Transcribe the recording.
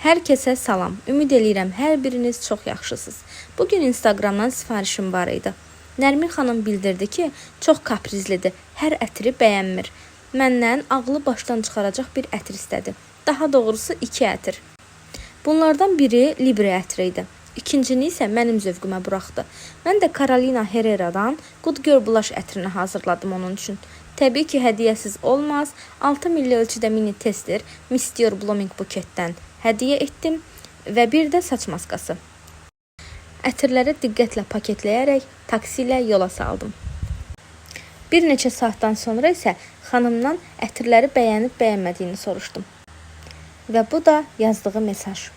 Hər kəsə salam. Ümid eləyirəm hər biriniz çox yaxşısınız. Bugün Instagramdan sifarişim var idi. Nərmin xanım bildirdi ki, çox kaprizlidir. Hər ətri bəyənmir. Məndən ağlı başdan çıxaracaq bir ətir istədi. Daha doğrusu 2 ətir. Bunlardan biri Libre ətri idi. İkincini isə mənim zövqümə buraxdı. Mən də Carolina Herrera'dan Good Girl Blush ətrini hazırladım onun üçün. Təbii ki, hədiyyəsiz olmaz. 6 milli ölçüdə mini tester Miss Dior Blooming buketdən hədiyyə etdim və bir də saç maskası. Ətirləri diqqətlə paketləyərək taksi ilə yola saldım. Bir neçə saatdan sonra isə xanımdan ətirləri bəyənib bəyənmədiyini soruşdum. Və bu da yazdığı mesaj.